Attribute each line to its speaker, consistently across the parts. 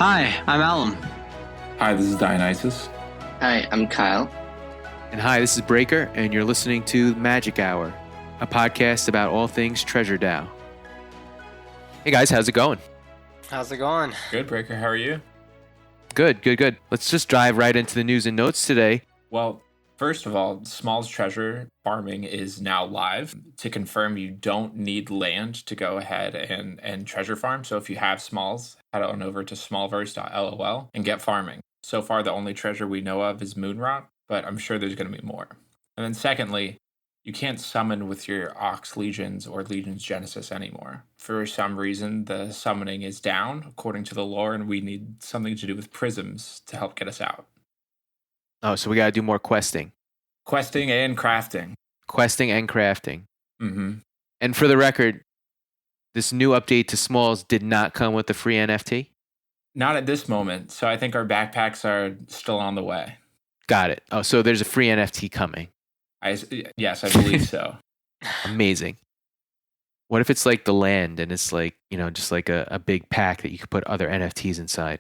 Speaker 1: Hi, I'm Alan.
Speaker 2: Hi, this is Dionysus.
Speaker 3: Hi, I'm Kyle.
Speaker 4: And hi, this is Breaker, and you're listening to Magic Hour, a podcast about all things Treasure DAO. Hey guys, how's it going?
Speaker 5: How's it going?
Speaker 2: Good, Breaker. How are you?
Speaker 4: Good. Let's just dive right into the news and notes today.
Speaker 2: Well, first of all, Small's treasure farming is now live. To confirm, you don't need land to go ahead and treasure farm. So if you have Smalls, head on over to smallverse.lol and get farming. So far, the only treasure we know of is Moonrock, but I'm sure there's going to be more. And then secondly, you can't summon with your Ox Legions or Legions Genesis anymore. For some reason, the summoning is down, according to the lore, and we need something to do with prisms to help get us out.
Speaker 4: Oh, so we got to do more questing.
Speaker 2: Questing and crafting.
Speaker 4: Mm-hmm. And for the record, this new update to Smalls did not come with the free NFT?
Speaker 2: Not at this moment, so I think our backpacks are still on the way.
Speaker 4: Got it. Oh, so there's a free NFT coming.
Speaker 2: Yes, I believe so.
Speaker 4: Amazing. What if it's like the land and it's like, just like a big pack that you could put other NFTs inside?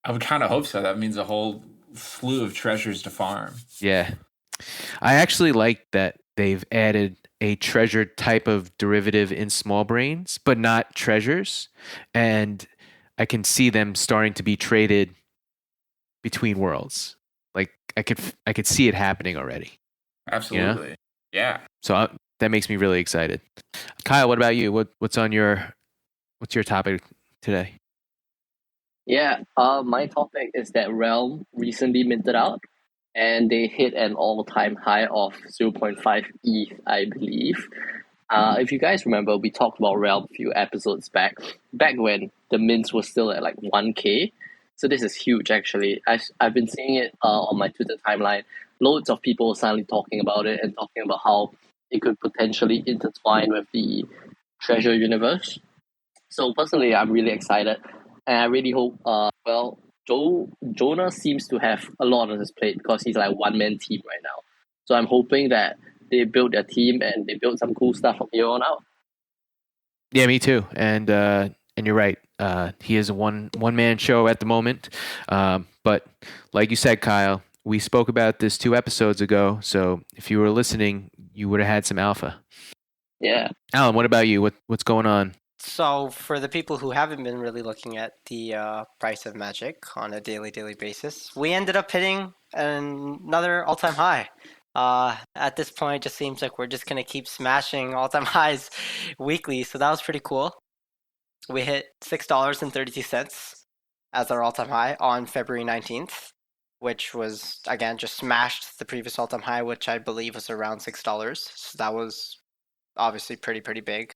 Speaker 2: I would kind of hope so. That means a whole slew of treasures to farm.
Speaker 4: Yeah. I actually like that they've added a treasure type of derivative in Small Brains, but not treasures. And I can see them starting to be traded between worlds. Like I could see it happening already.
Speaker 2: Absolutely. Yeah.
Speaker 4: So that makes me really excited. Kyle, what about you? What's your topic today?
Speaker 3: Yeah, my topic is that Realm recently minted out, and they hit an all-time high of 0.5 ETH, I believe. If you guys remember, we talked about Realm a few episodes back when the mints was still at like 1K. So this is huge, actually. I've been seeing it on my Twitter timeline. Loads of people suddenly talking about it and talking about how it could potentially intertwine with the Treasure universe. So personally, I'm really excited, and I really hope. Jonah seems to have a lot on his plate because he's like one-man team right now. So I'm hoping that they build their team and they build some cool stuff from here on out.
Speaker 4: Yeah, me too. And you're right. He is a one-man show at the moment. But like you said, Kyle, we spoke about this 2 episodes ago. So if you were listening, you would have had some alpha.
Speaker 3: Yeah.
Speaker 4: Alan, what about you? What's going on?
Speaker 5: So for the people who haven't been really looking at the price of Magic on a daily basis, we ended up hitting another all-time high. At this point, it just seems like we're just going to keep smashing all-time highs weekly. So that was pretty cool. We hit $6.32 as our all-time high on February 19th, which was, again, just smashed the previous all-time high, which I believe was around $6. So that was obviously pretty big.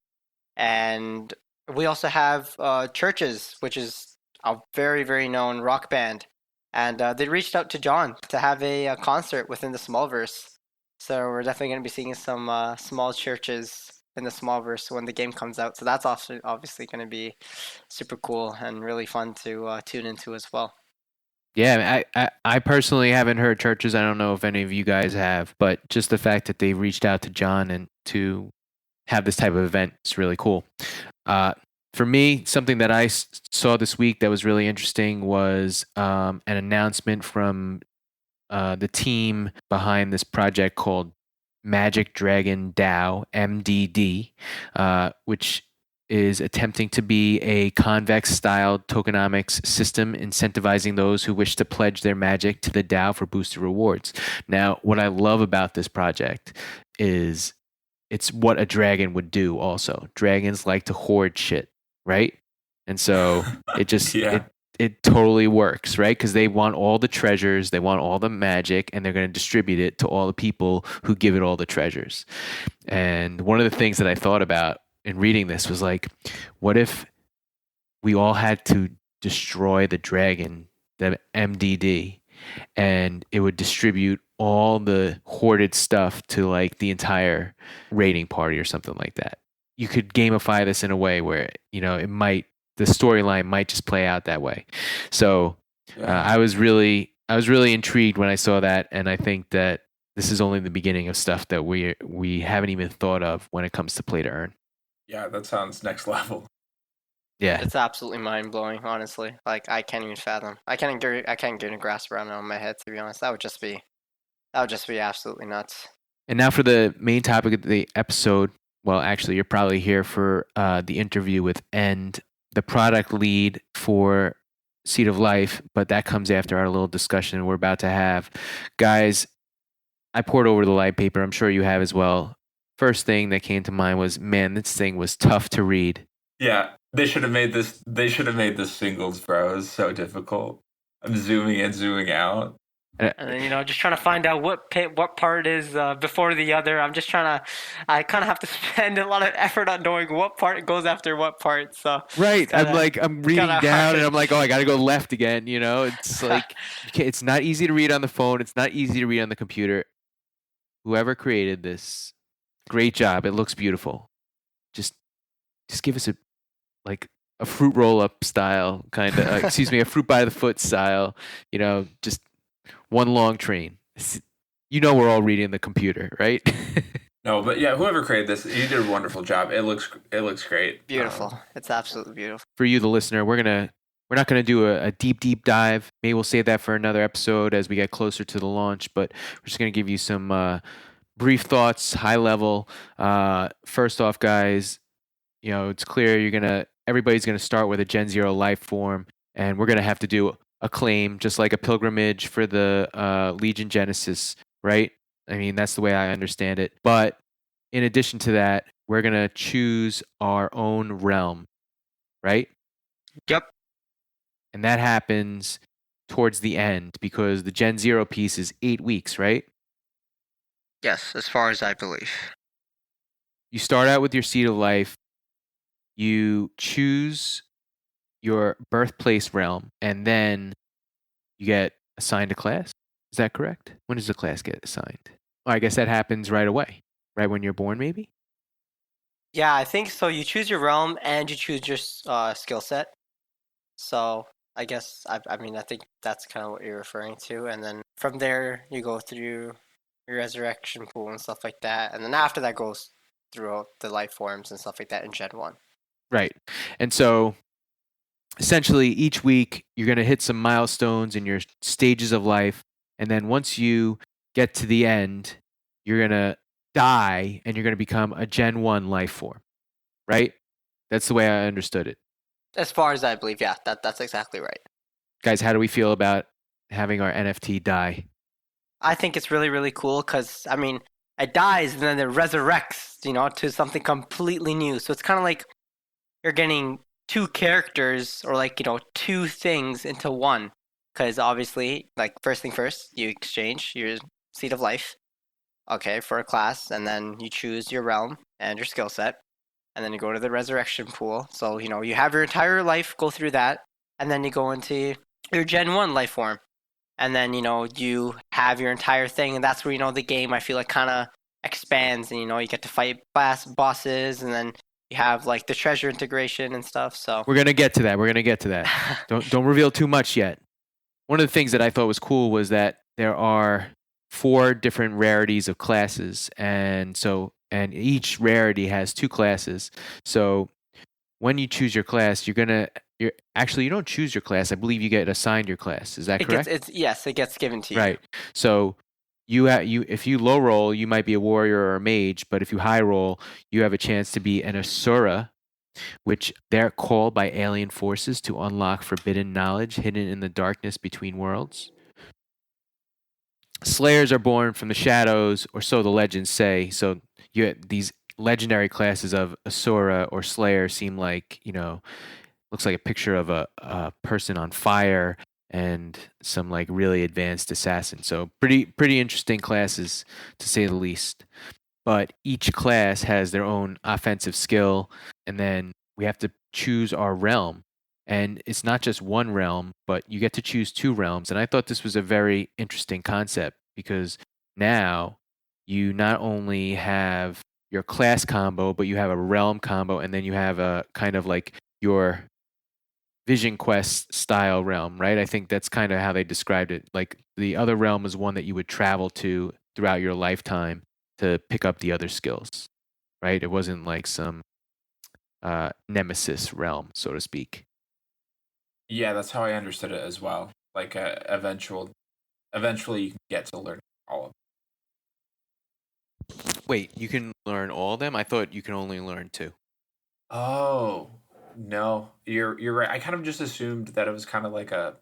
Speaker 5: And we also have Churches, which is a very, very known rock band. And they reached out to John to have a concert within the Smallverse. So we're definitely going to be seeing some small Churches in the Smallverse when the game comes out. So that's also obviously going to be super cool and really fun to tune into as well.
Speaker 4: Yeah, I personally haven't heard Churches. I don't know if any of you guys have, but just the fact that they reached out to John and to have this type of event is really cool. For me, something that I saw this week that was really interesting was an announcement from the team behind this project called Magic Dragon DAO, MDD, which is attempting to be a convex-styled tokenomics system incentivizing those who wish to pledge their magic to the DAO for boosted rewards. Now, what I love about this project is it's what a dragon would do also. Dragons like to hoard shit, right? And so it just it totally works, right? Because they want all the treasures, they want all the magic, and they're going to distribute it to all the people who give it all the treasures. And one of the things that I thought about in reading this was like, what if we all had to destroy the dragon, the MDD, and it would distribute all the hoarded stuff to like the entire raiding party or something like that. You could gamify this in a way where, the storyline might just play out that way. So I was really intrigued when I saw that. And I think that this is only the beginning of stuff that we haven't even thought of when it comes to play to earn.
Speaker 2: Yeah, that sounds next level.
Speaker 4: Yeah.
Speaker 5: It's absolutely mind blowing, honestly. Like I can't even fathom. I can't get a grasp around it on my head, to be honest. That would just be absolutely nuts.
Speaker 4: And now for the main topic of the episode. Well, actually, you're probably here for the interview with End, the product lead for Seed of Life, but that comes after our little discussion we're about to have. Guys, I poured over the Litepaper. I'm sure you have as well. First thing that came to mind was, man, this thing was tough to read.
Speaker 2: Yeah, they should have made this. They should have made this singles, bro. It was so difficult. I'm zooming in, zooming out.
Speaker 5: And then, just trying to find out what part is before the other. I kind of have to spend a lot of effort on knowing what part goes after what part. So
Speaker 4: right, I'm reading down
Speaker 5: hard.
Speaker 4: And I'm like, oh, I got to go left again. It's like it's not easy to read on the phone. It's not easy to read on the computer. Whoever created this, great job. It looks beautiful. Just give us a fruit roll up style kind of. Excuse me, a fruit by the foot style. Just one long train. We're all reading the computer, right?
Speaker 2: No, but yeah, whoever created this, you did a wonderful job. It looks great.
Speaker 5: Beautiful. It's absolutely beautiful.
Speaker 4: For you, the listener, we're not gonna do a deep dive. Maybe we'll save that for another episode as we get closer to the launch. But we're just gonna give you some brief thoughts, high level. First off, guys, it's clear everybody's gonna start with a Gen Zero life form, and we're gonna have to do a claim, just like a pilgrimage for the Legion Genesis, right? I mean, that's the way I understand it. But in addition to that, we're going to choose our own realm, right?
Speaker 5: Yep.
Speaker 4: And that happens towards the end because the Gen Zero piece is 8 weeks, right?
Speaker 5: Yes, as far as I believe.
Speaker 4: You start out with your Seed of Life. You choose your birthplace realm, and then you get assigned a class. Is that correct? When does the class get assigned? Well, I guess that happens right away, right when you're born, maybe?
Speaker 5: Yeah, I think so. You choose your realm and you choose your skill set. So I guess, I think that's kind of what you're referring to. And then from there, you go through your resurrection pool and stuff like that. And then after that goes throughout the life forms and stuff like that in Gen 1.
Speaker 4: Right. And so essentially each week you're going to hit some milestones in your stages of life. And then once you get to the end, you're going to die and you're going to become a Gen 1 life form. Right? That's the way I understood it.
Speaker 5: As far as I believe, yeah, that's exactly right.
Speaker 4: Guys, how do we feel about having our NFT die?
Speaker 5: I think it's really, really cool because, it dies and then it resurrects, to something completely new. So it's kind of like you're getting two characters or two things into one. Because obviously, first thing first, you exchange your Seed of Life, okay, for a class, and then you choose your realm and your skill set, and then you go to the resurrection pool. So, you have your entire life go through that, and then you go into your Gen 1 life form. And then, you have your entire thing, and that's where, the game, I feel like, kind of expands, and, you get to fight bosses, and then you have, the treasure integration and stuff, so.
Speaker 4: We're going to get to that. Don't reveal too much yet. One of the things that I thought was cool was that there are 4 different rarities of classes, and each rarity has 2 classes. So when you choose your class, you don't choose your class. I believe you get assigned your class. Is that correct?
Speaker 5: Yes, it gets given to you.
Speaker 4: Right. So if you low roll, you might be a warrior or a mage, but if you high roll, you have a chance to be an Asura, which they're called by alien forces to unlock forbidden knowledge hidden in the darkness between worlds. Slayers are born from the shadows, or so the legends say. So these legendary classes of Asura or Slayer seem like, looks like a picture of a person on fire and some really advanced assassin. So pretty interesting classes, to say the least. But each class has their own offensive skill, and then we have to choose our realm. And it's not just one realm, but you get to choose 2 realms. And I thought this was a very interesting concept because now you not only have your class combo, but you have a realm combo, and then you have a kind of your Vision Quest style realm, right? I think that's kind of how they described it. The other realm is one that you would travel to throughout your lifetime to pick up the other skills, right? It wasn't like some nemesis realm, so to speak.
Speaker 2: Yeah, that's how I understood it as well. Like eventually you can get to learn all of
Speaker 4: Wait, you can learn all of them? I thought you can only learn 2.
Speaker 2: Oh, no. You're right. I kind of just assumed that it was kind of like a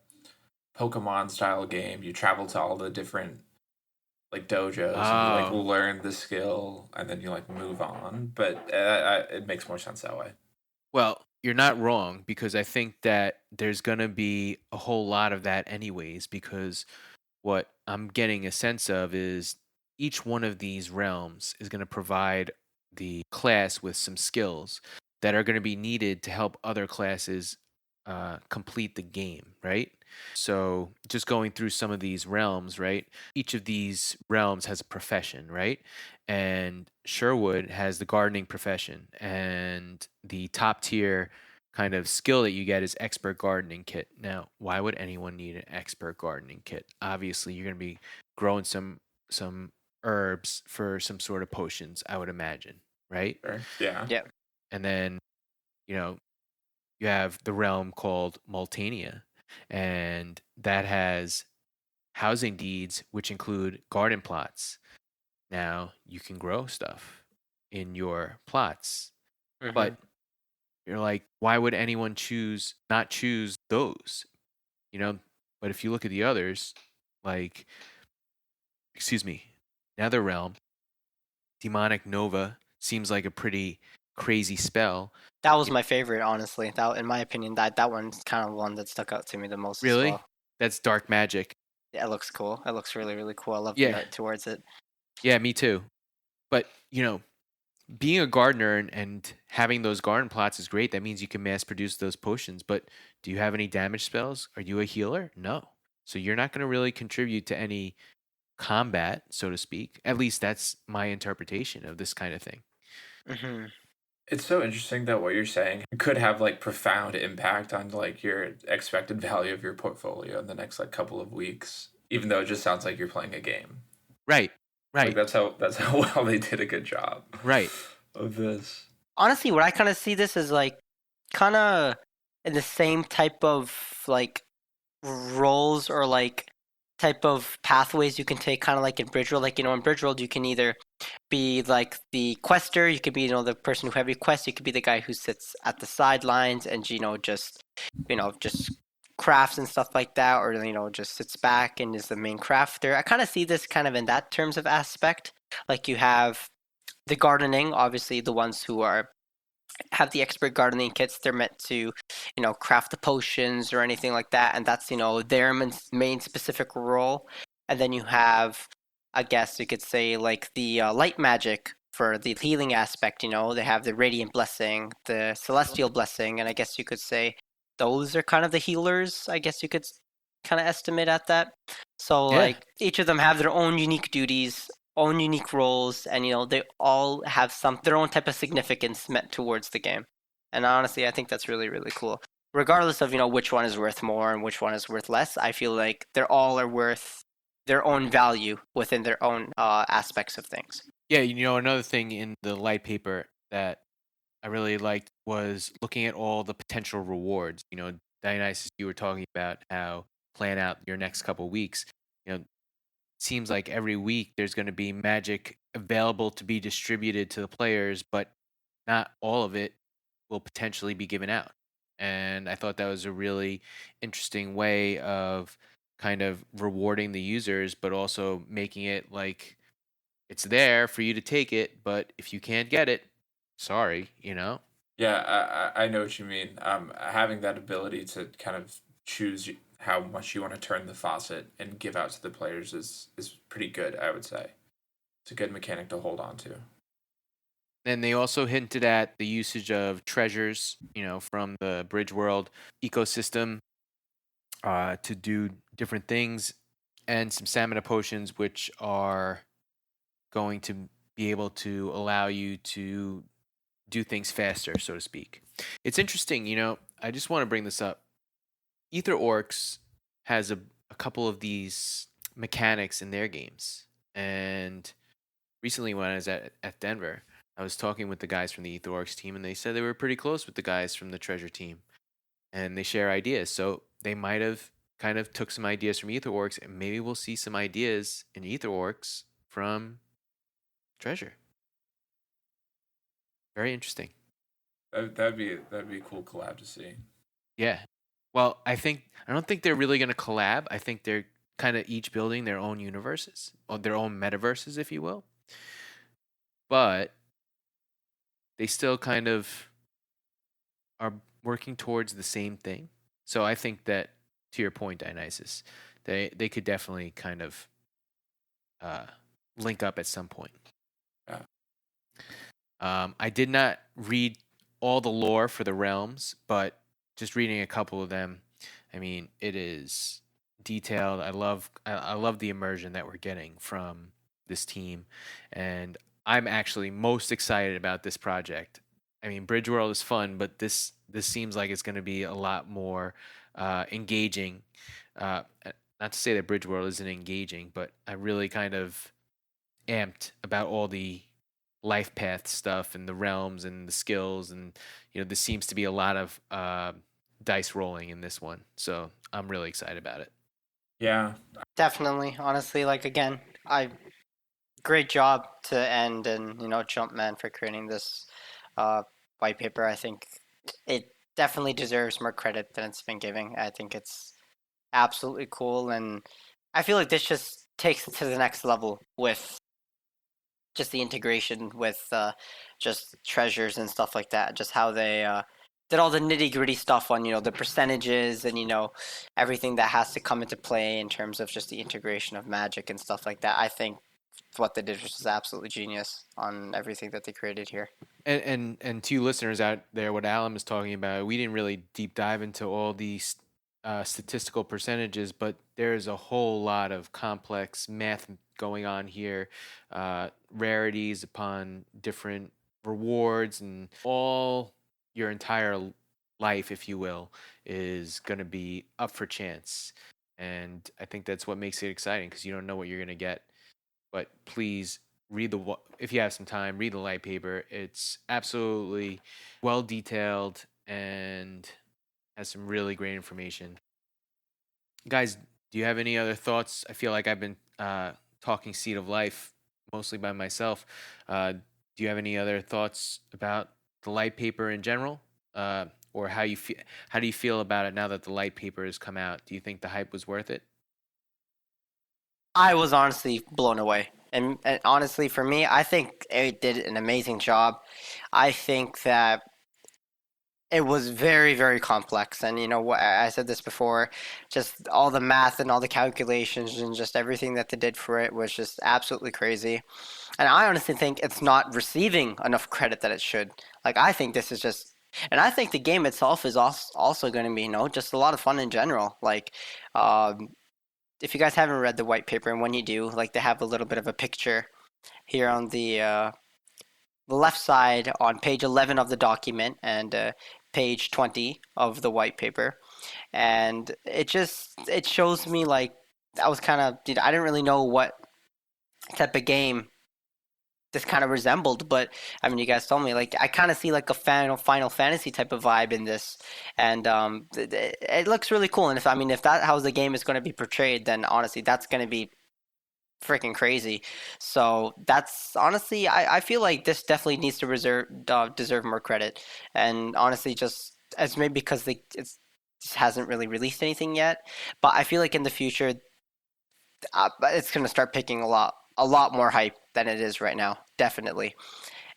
Speaker 2: Pokemon style game. You travel to all the different like dojos and you like
Speaker 4: Oh,
Speaker 2: learn the skill and then you like move on. But it makes more sense that way.
Speaker 4: well, you're not wrong, because I think that there's going to be a whole lot of that anyways, because what I'm getting a sense of is each one of these realms is going to provide the class with some skills that are going to be needed to help other classes complete the game, right? So, just going through some of these realms, right? Each of these realms has a profession, right? And Sherwood has the gardening profession, and the top tier kind of skill that you get is expert gardening kit. Now, why would anyone need an expert gardening kit? Obviously, you're going to be growing some herbs for some sort of potions, I would imagine, right?
Speaker 2: Sure. Yeah.
Speaker 5: Yeah.
Speaker 4: And then, you know, you have the realm called Multania, and that has housing deeds which include garden plots. Now, you can grow stuff in your plots, but you're like, why would anyone not choose those? You know, but if you look at the others, like, excuse me, Netherrealm, Demonic Nova seems like a pretty crazy spell.
Speaker 5: That was my favorite, honestly. That, in my opinion, that one's kind of one that stuck out to me the most as
Speaker 4: Really?
Speaker 5: well.
Speaker 4: That's dark magic.
Speaker 5: Yeah, it looks cool. It looks really, really cool. I love the
Speaker 4: Yeah.
Speaker 5: art towards it.
Speaker 4: Yeah, me too. But, being a gardener and having those garden plots is great. That means you can mass produce those potions. But do you have any damage spells? Are you a healer? No. So you're not going to really contribute to any combat, so to speak. At least that's my interpretation of this kind of thing.
Speaker 5: Hmm.
Speaker 2: It's so interesting that what you're saying could have like profound impact on like your expected value of your portfolio in the next like couple of weeks, even though it just sounds like you're playing a game.
Speaker 4: Right.
Speaker 2: Like
Speaker 4: Right.
Speaker 2: that's how well they did a good job.
Speaker 4: Right.
Speaker 2: Of this.
Speaker 5: Honestly, what I kind of see this as like kind of in the same type of like roles or like type of pathways you can take, kind of like in Bridgeworld. Like, in Bridgeworld, you can either be like the quester, you could be, the person who have your quest, you could be the guy who sits at the sidelines and, just crafts and stuff like that, or, just sits back and is the main crafter. I kind of see this kind of in that terms of aspect. Like, you have the gardening, obviously the ones who have the expert gardening kits. They're meant to, craft the potions or anything like that, and that's their main specific role. And then you have, I guess you could say, like the light magic for the healing aspect. They have the radiant blessing, the celestial blessing, and I guess you could say those are kind of the healers. I guess you could kind of estimate at that. So
Speaker 4: Yeah.
Speaker 5: like each of them have their own unique duties, own unique roles, and they all have their own type of significance meant towards the game. And honestly, I think that's really, really cool. Regardless of which one is worth more and which one is worth less, I feel like they're all are worth their own value within their own aspects of things.
Speaker 4: Yeah, another thing in the light paper that I really liked was looking at all the potential rewards. Dionysus, you were talking about how plan out your next couple weeks. Seems like every week there's going to be magic available to be distributed to the players, but not all of it will potentially be given out. And I thought that was a really interesting way of kind of rewarding the users, but also making it like it's there for you to take it, but if you can't get it, sorry.
Speaker 2: Yeah, I know what you mean. Having that ability to kind of choose how much you want to turn the faucet and give out to the players is pretty good, I would say. It's a good mechanic to hold on to.
Speaker 4: And they also hinted at the usage of treasures, from the Bridgeworld ecosystem to do different things, and some stamina potions, which are going to be able to allow you to do things faster, so to speak. It's interesting, I just want to bring this up. Ether Orcs has a couple of these mechanics in their games. And recently when I was at Denver, I was talking with the guys from the EtherWorks team, and they said they were pretty close with the guys from the Treasure team, and they share ideas. So they might have kind of took some ideas from EtherWorks, and maybe we'll see some ideas in EtherWorks from Treasure. Very interesting.
Speaker 2: That'd be a cool collab to see.
Speaker 4: Yeah. Well, I don't think they're really going to collab. I think they're kind of each building their own universes, or their own metaverses, if you will. But they still kind of are working towards the same thing. So I think that, to your point, Dionysus, they could definitely kind of link up at some point.
Speaker 2: Yeah.
Speaker 4: I did not read all the lore for the realms, but just reading a couple of them, I mean, it is detailed. I love the immersion that we're getting from this team, and I'm actually most excited about this project. I mean, Bridgeworld is fun, but this seems like it's going to be a lot more engaging. Not to say that Bridgeworld isn't engaging, but I really kind of amped about all the life path stuff and the realms and the skills, and this seems to be a lot of dice rolling in this one, so I'm really excited about it.
Speaker 2: Yeah,
Speaker 5: Definitely. Honestly, like, again, great job to End and Jumpman for creating this white paper. I think it definitely deserves more credit than it's been giving. I think it's absolutely cool, and I feel like this just takes it to the next level with just the integration with just treasures and stuff like that. Just how they did all the nitty gritty stuff on the percentages and everything that has to come into play in terms of just the integration of magic and stuff like that. I think what they did was just absolutely genius on everything that they created here.
Speaker 4: And to you listeners out there, what Alan was talking about, we didn't really deep dive into all these statistical percentages, but there's a whole lot of complex math going on here, rarities upon different rewards, and all your entire life, if you will, is going to be up for chance. And I think that's what makes it exciting, because you don't know what you're going to get. But please if you have some time, read the light paper. It's absolutely well detailed and has some really great information. Guys, do you have any other thoughts? I feel like I've been talking Seed of Life mostly by myself. Do you have any other thoughts about the light paper in general, or how you feel? How do you feel about it now that the light paper has come out? Do you think the hype was worth it?
Speaker 5: I was honestly blown away. And honestly, for me, I think it did an amazing job. I think that it was very, very complex. And what I said this before, just all the math and all the calculations and just everything that they did for it was just absolutely crazy. And I honestly think it's not receiving enough credit that it should. Like, I think this is just, and I think the game itself is also going to be, just a lot of fun in general. Like, if you guys haven't read the white paper, and when you do, like, they have a little bit of a picture here on the left side on page 11 of the document and page 20 of the white paper, and it shows me, like, I was kind of, I didn't really know what type of game this kind of resembled, but I mean, you guys told me, like, I kind of see like a Final Fantasy type of vibe in this, and it looks really cool. And if that how the game is going to be portrayed, then honestly, that's going to be freaking crazy. So that's honestly, I feel like this definitely needs to deserve more credit. And honestly, just as maybe because it just hasn't really released anything yet, but I feel like in the future, it's going to start picking a lot more hype than it is right now, definitely.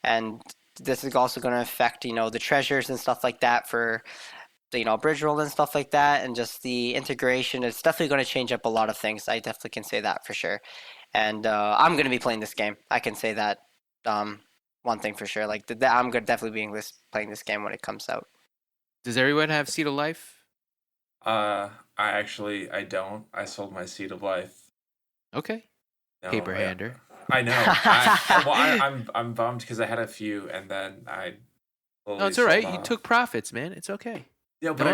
Speaker 5: And this is also going to affect the treasures and stuff like that for Bridgeworld and stuff like that, and just the integration. It's definitely going to change up a lot of things. I definitely can say that for sure. And I'm going to be playing this game. I can say that one thing for sure. Like, I'm going to definitely be playing this game when it comes out.
Speaker 4: Does everyone have Seed of Life?
Speaker 2: I don't. I sold my Seed of Life.
Speaker 4: Okay.
Speaker 2: No,
Speaker 4: Paper hander.
Speaker 2: I know. I'm bummed because I had a few, and then
Speaker 4: No, it's all right. You took profits, man. It's okay.
Speaker 2: Yeah, but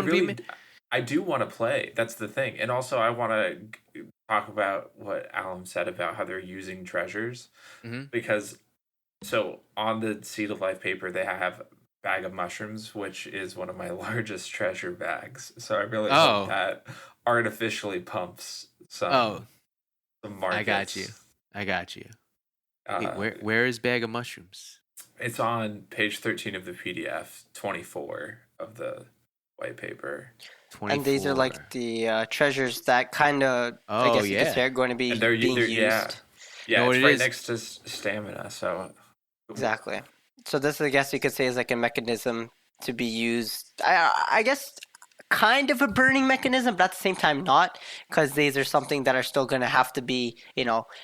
Speaker 2: I do want to play. That's the thing. And also, I want to talk about what Alan said about how they're using treasures, because So on the Seed of Life paper, they have bag of mushrooms, which is one of my largest treasure bags. So I really hope
Speaker 4: Oh,
Speaker 2: that artificially pumps
Speaker 4: oh,
Speaker 2: some
Speaker 4: I got you.
Speaker 2: markets.
Speaker 4: I got you. Wait,
Speaker 2: Uh,
Speaker 4: where is bag of mushrooms?
Speaker 2: it's on page 13 of the PDF, 24 of the white paper.
Speaker 4: 24.
Speaker 5: And these are like the treasures that kind of, I
Speaker 4: Oh
Speaker 5: guess you could
Speaker 4: yeah.
Speaker 5: say, are going to be
Speaker 2: And they're
Speaker 5: being
Speaker 2: yeah.
Speaker 5: used.
Speaker 2: Yeah,
Speaker 4: know what
Speaker 2: it's
Speaker 4: it
Speaker 2: right
Speaker 4: is?
Speaker 2: next to stamina, so
Speaker 5: Exactly. So this, I guess you could say, is like a mechanism to be used. I guess kind of a burning mechanism, but at the same time not, because these are something that are still going to have to be,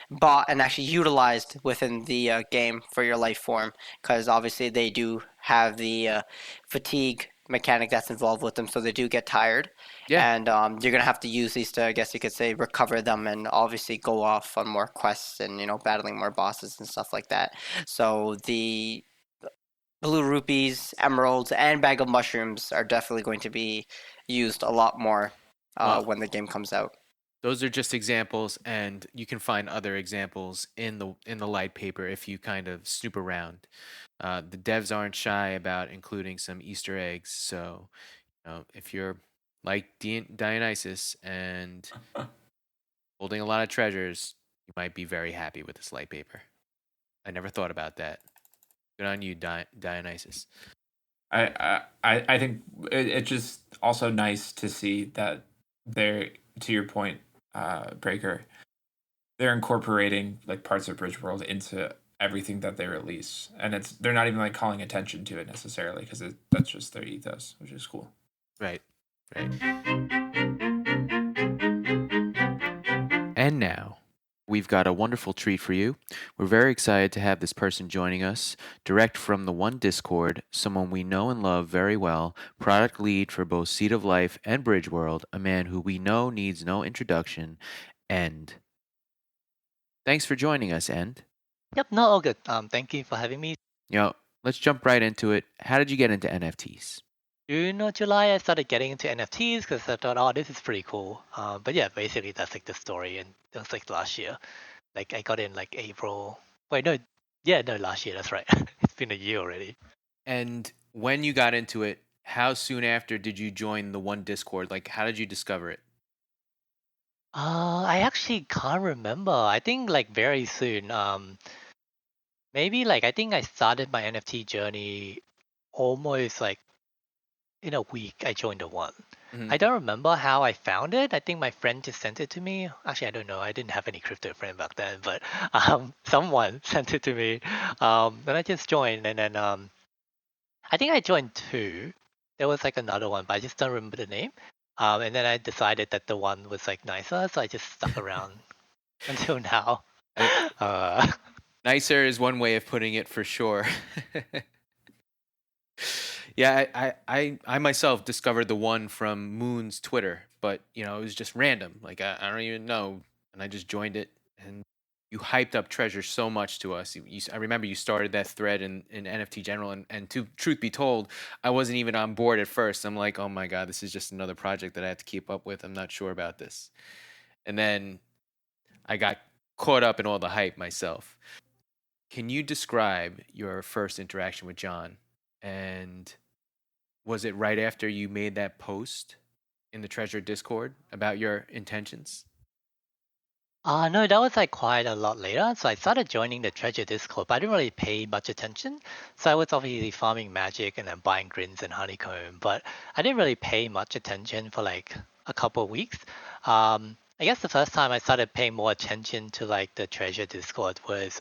Speaker 5: bought and actually utilized within the game for your life form, because obviously they do have the fatigue mechanic that's involved with them, so they do get tired.
Speaker 4: Yeah.
Speaker 5: And you're going to have to use these to, I guess you could say, recover them and obviously go off on more quests and, battling more bosses and stuff like that. So the blue rupees, emeralds, and bag of mushrooms are definitely going to be used a lot more
Speaker 4: Well,
Speaker 5: when the game comes out.
Speaker 4: those are just examples, and you can find other examples in the light paper if you kind of snoop around. The devs aren't shy about including some Easter eggs, so if you're like Dionysus and holding a lot of treasures, you might be very happy with this light paper. I never thought about that. Good on you, Dionysus.
Speaker 2: I think it's just also nice to see that they're, to your point, Breaker, they're incorporating like parts of Bridgeworld into everything that they release, and they're not even like calling attention to it necessarily because that's just their ethos, which is cool.
Speaker 4: Right. And now, we've got a wonderful treat for you. We're very excited to have this person joining us, direct from the One Discord, someone we know and love very well, product lead for both Seed of Life and Bridgeworld, a man who we know needs no introduction, End. Thanks for joining us, End.
Speaker 1: Yep, no, all good. Thank you for having me.
Speaker 4: Let's jump right into it. How did you get into NFTs?
Speaker 1: June or July, I started getting into NFTs because I thought, oh, this is pretty cool. But yeah, basically that's like the story, and it was like last year. Like I got in like April. Wait, no, yeah, no, last year. That's right. It's been a year already.
Speaker 4: And when you got into it, how soon after did you join the One Discord? Like, how did you discover it?
Speaker 1: I actually can't remember. I think like very soon. Maybe like I think I started my NFT journey almost like in a week. I joined the one.
Speaker 4: Mhm.
Speaker 1: I don't remember how I found it. I think my friend just sent it to me. Actually, I don't know. I didn't have any crypto friend back then, but someone sent it to me. Then I just joined, and then I think I joined two. There was like another one, but I just don't remember the name. And then I decided that the one was like nicer, so I just stuck around until now.
Speaker 4: Nicer is one way of putting it for sure. Yeah, I myself discovered the one from Moon's Twitter, but it was just random. Like I don't even know, and I just joined it. And you hyped up Treasure so much to us. I remember you started that thread in NFT General, and to truth be told, I wasn't even on board at first. I'm like, oh my god, this is just another project that I have to keep up with. I'm not sure about this. And then I got caught up in all the hype myself. Can you describe your first interaction with John? And was it right after you made that post in the Treasure Discord about your intentions?
Speaker 1: No, that was like quite a lot later. So I started joining the Treasure Discord, but I didn't really pay much attention. So I was obviously farming magic and then buying grins and honeycomb, but I didn't really pay much attention for like a couple of weeks. I guess the first time I started paying more attention to like the Treasure Discord was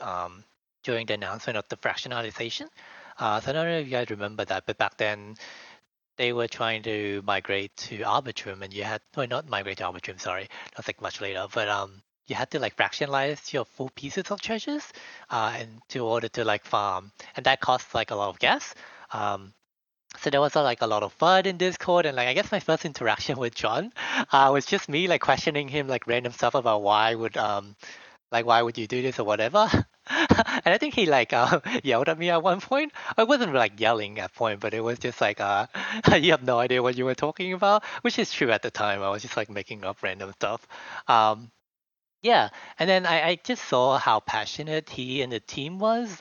Speaker 1: during the announcement of the fractionalization. So I don't know if you guys remember that, but back then they were trying to migrate to Arbitrum, and you had, well, not migrate to Arbitrum, sorry, that's like much later, but you had to like fractionalize your full pieces of treasures, and to order to like farm, and that costs like a lot of gas. So there was like a lot of fun in Discord, and like I guess my first interaction with John was just me like questioning him like random stuff about why would you do this or whatever. And I think he like yelled at me at one point. I wasn't like yelling at point, but it was just like you have no idea what you were talking about, which is true at the time. I was just like making up random stuff. Yeah, and then I just saw how passionate he and the team was.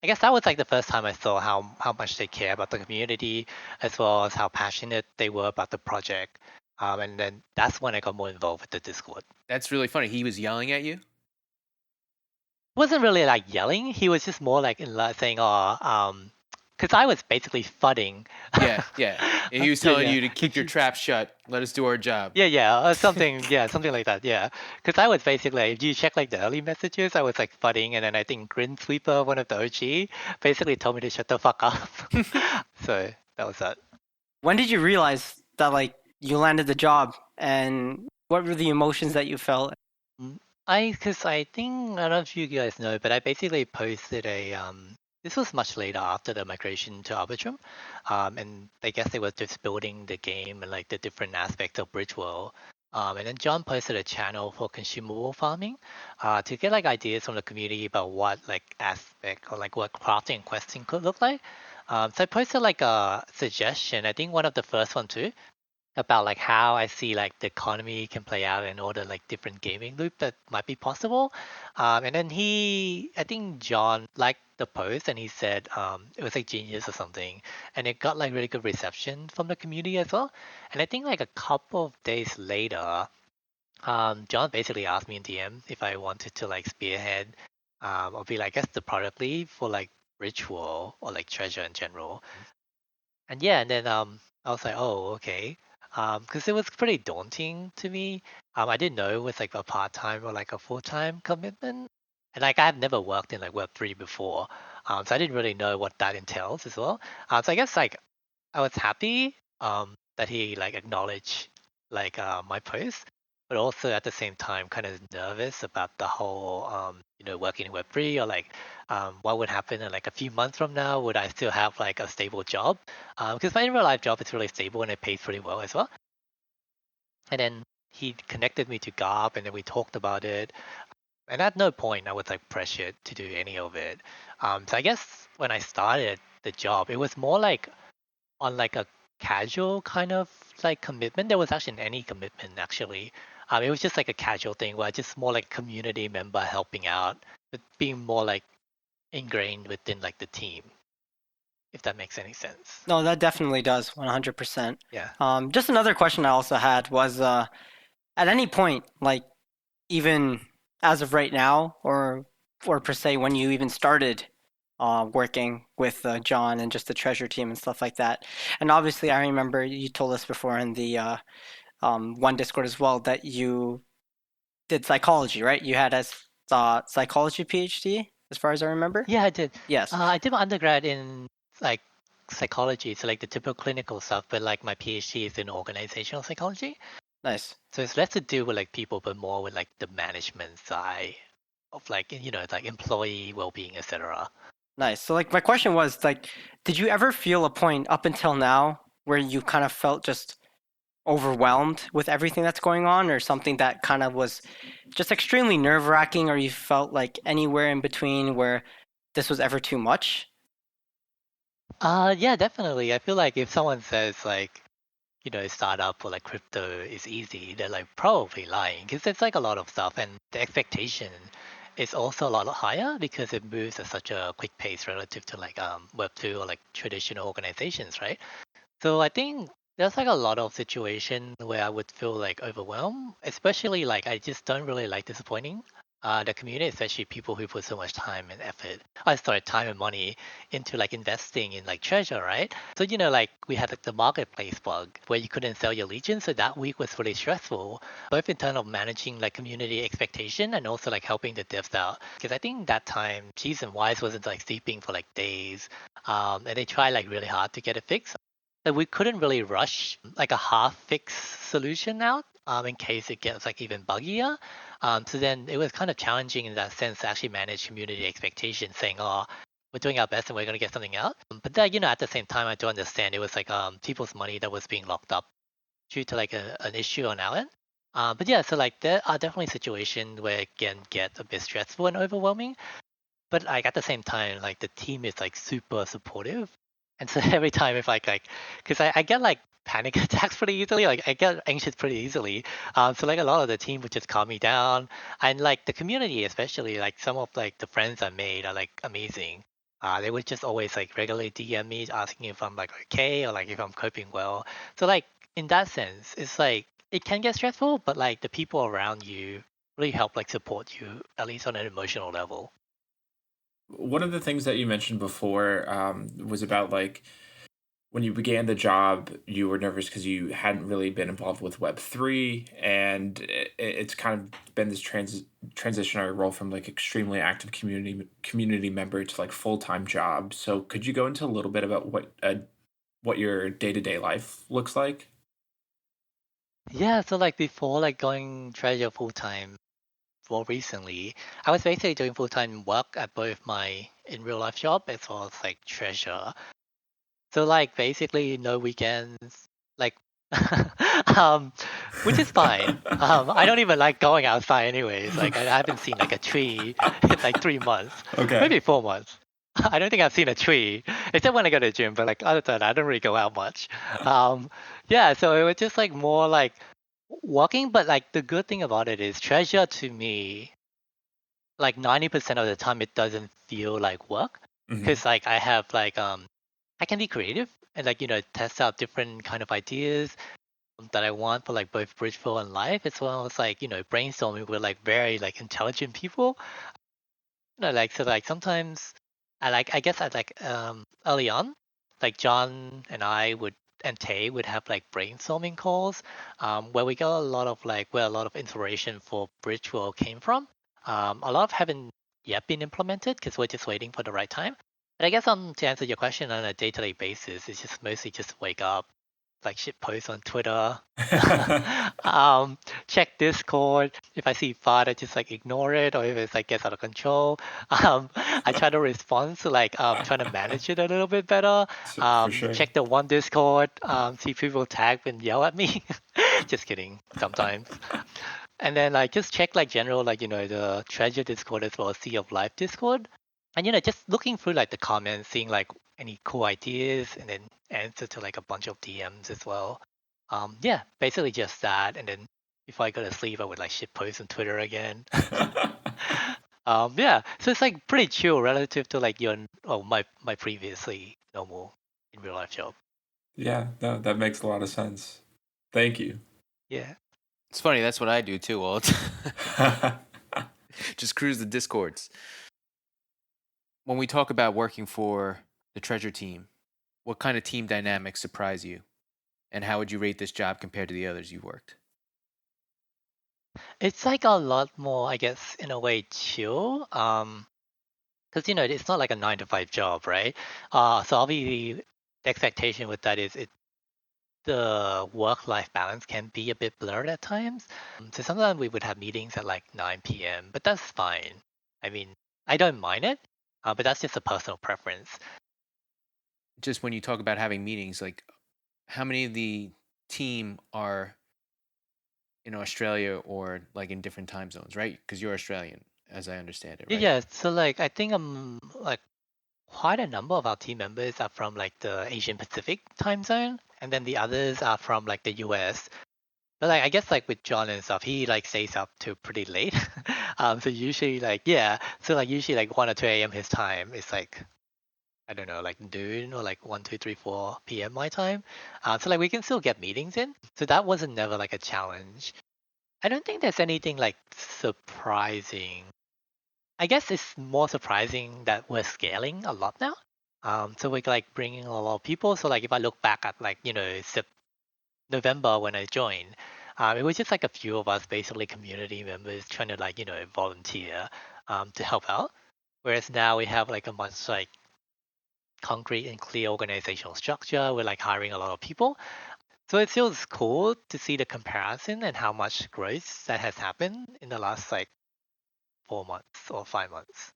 Speaker 1: I guess that was like the first time I saw how much they care about the community, as well as how passionate they were about the project. And then that's when I got more involved with the Discord.
Speaker 4: That's really funny. He was yelling at you.
Speaker 1: Wasn't really like yelling. He was just more like saying, because I was basically fudding.
Speaker 4: Yeah. And he was telling
Speaker 1: Yeah.
Speaker 4: you to keep your trap shut. Let us do our job.
Speaker 1: Yeah, something like that. Yeah, because I was basically, if you check like the early messages, I was like fudding, and then I think Grin Sweeper, one of the OG, basically told me to shut the fuck up. So that was that.
Speaker 5: When did you realize that like you landed the job, and what were the emotions that you felt?
Speaker 1: Because I think, I don't know if you guys know, but I basically posted this was much later after the migration to Arbitrum, and I guess they were just building the game and like the different aspects of Bridgeworld. And then John posted a channel for consumable farming, to get like ideas from the community about what like aspect or like what crafting and questing could look like. So I posted like a suggestion. I think one of the first one too, about like how I see like the economy can play out in order like different gaming loop that might be possible. And then I think John liked the post and he said it was like genius or something, and it got like really good reception from the community as well. And I think like a couple of days later, John basically asked me in DM if I wanted to like spearhead, or be like I guess the product lead for like Ritual or like Treasure in general. And yeah, and then I was like, oh, okay. Because it was pretty daunting to me. I didn't know it was like a part-time or like a full-time commitment. And like I've never worked in like Web3 before. So I didn't really know what that entails as well. So I guess like I was happy that he like acknowledged like my post, but also at the same time kind of nervous about the whole working in Web3, or like what would happen in like a few months from now. Would I still have like a stable job? Because my real life job is really stable and it pays pretty well as well. And then he connected me to Garb, and then we talked about it. And at no point I was like pressured to do any of it. So I guess when I started the job, it was more like on like a casual kind of like commitment. There was actually any commitment actually. It was just like a casual thing where I just more like community member helping out, but being more like ingrained within like the team, if that makes any sense.
Speaker 5: No, that definitely does, 100%.
Speaker 1: Yeah.
Speaker 5: Just another question I also had was, at any point, like even as of right now, or per se when you even started working with John and just the treasure team and stuff like that. And obviously, I remember you told us before in the one Discord as well that you did psychology, right? You had a psychology PhD, as far as I remember.
Speaker 1: Yeah, I did.
Speaker 5: Yes.
Speaker 1: I did my undergrad in like psychology, so like the typical clinical stuff, but like my PhD is in organizational psychology.
Speaker 5: Nice.
Speaker 1: So it's less to do with like people, but more with like the management side of like like employee well-being, etc.
Speaker 5: Nice. So like my question was like, did you ever feel a point up until now where you kind of felt just overwhelmed with everything that's going on, or something that kind of was just extremely nerve-wracking, or you felt like anywhere in between where this was ever too much?
Speaker 1: Yeah, definitely. I feel like if someone says like, startup or like crypto is easy, they're like probably lying, because it's like a lot of stuff, and the expectation is also a lot higher because it moves at such a quick pace relative to like Web2 or like traditional organizations, right? So I think there's like a lot of situation where I would feel like overwhelmed, especially like I just don't really like disappointing the community, especially people who put so much time and effort. Time and money into like investing in like treasure, right? So like we had like the marketplace bug where you couldn't sell your legion, so that week was really stressful, both in terms of managing like community expectation and also like helping the devs out. Because I think that time Season Wise wasn't like sleeping for like days, and they tried like really hard to get it fixed. Like we couldn't really rush like a half-fixed solution out, in case it gets like even buggier. So then it was kind of challenging in that sense to actually manage community expectations, saying, "Oh, we're doing our best and we're going to get something out." But then at the same time, I do understand it was like people's money that was being locked up due to like an issue on our end. But yeah, so like there are definitely situations where it can get a bit stressful and overwhelming. But like at the same time, like the team is like super supportive. And so every time if because I get like panic attacks pretty easily, like I get anxious pretty easily. So like a lot of the team would just calm me down, and like the community, especially like some of like the friends I made are like amazing. They would just always like regularly DM me asking if I'm like okay or like if I'm coping well. So like in that sense, it's like it can get stressful, but like the people around you really help like support you at least on an emotional level.
Speaker 2: One of the things that you mentioned before was about like when you began the job, you were nervous because you hadn't really been involved with Web3, and it's kind of been this transitionary role from like extremely active community member to like full-time job. So could you go into a little bit about what your day-to-day life looks like?
Speaker 1: Yeah, so like before like going treasure full time, more recently, I was basically doing full time work at both my in real life job as well as like treasure. So like basically no weekends, like um, which is fine. I don't even like going outside anyways. Like I haven't seen like a tree in like 3 months,
Speaker 2: Okay.
Speaker 1: maybe 4 months. I don't think I've seen a tree except when I go to the gym. But like other than that, I don't really go out much. Um, yeah, so it was just like more like walking. But like the good thing about it is treasure to me, like 90% of the time, it doesn't feel like work
Speaker 2: Mhm.
Speaker 1: because like I have like I can be creative and like test out different kind of ideas that I want for like both Bridgeworld and life, as well as like brainstorming with like very like intelligent people. Like so like sometimes I guess I like early on, like John and I would and Tay would have like brainstorming calls, where we got a lot of like where a lot of inspiration for Bridgeworld came from. A lot of haven't yet been implemented because we're just waiting for the right time. But I guess to answer your question on a day-to-day basis, it's just mostly just wake up, like shit posts on Twitter, um, check Discord. If I see FUD, I just like ignore it, or if it's like gets out of control, I try to respond to like trying to manage it a little bit better.
Speaker 2: For sure.
Speaker 1: Check the one Discord, see if people tag and yell at me. Just kidding, sometimes. And then like just check like general like the treasure Discord as well as Sea of Life Discord, and just looking through like the comments, seeing like any cool ideas, and then answer to like a bunch of DMs as well. Yeah, basically just that, and then before I go to sleep, I would like shit post on Twitter again. Yeah, so it's like pretty chill relative to like my previously normal in real life job.
Speaker 2: Yeah, no, that makes a lot of sense. Thank you.
Speaker 1: Yeah.
Speaker 4: It's funny, that's what I do too, Walt. Just cruise the Discords. When we talk about working for the treasure team, what kind of team dynamics surprise you? And how would you rate this job compared to the others you've worked?
Speaker 1: It's like a lot more, I guess, in a way, chill. Because it's not like a 9 to 5 job, right? So obviously the expectation with that is the work-life balance can be a bit blurred at times. So sometimes we would have meetings at like 9 p.m., but that's fine. I mean, I don't mind it, but that's just a personal preference.
Speaker 4: Just when you talk about having meetings, like how many of the team are in Australia or like in different time zones, right? Because you're Australian, as I understand it, right?
Speaker 1: Yeah, so like I think like quite a number of our team members are from like the Asian Pacific time zone, and then the others are from like the US. But like I guess like with John and stuff, he like stays up till pretty late. So usually like yeah, so like usually like 1 or 2 a.m. his time is like I don't know like noon or like 1, 2, 3, 4 p.m. my time. So like we can still get meetings in. So that wasn't never like a challenge. I don't think there's anything like surprising. I guess it's more surprising that we're scaling a lot now. So we're like bringing a lot of people. So like if I look back at like November when I joined, it was just like a few of us, basically community members, trying to like volunteer to help out. Whereas now we have like a much like concrete and clear organizational structure. We're like hiring a lot of people. So it feels cool to see the comparison and how much growth that has happened in the last like 4 months or 5 months.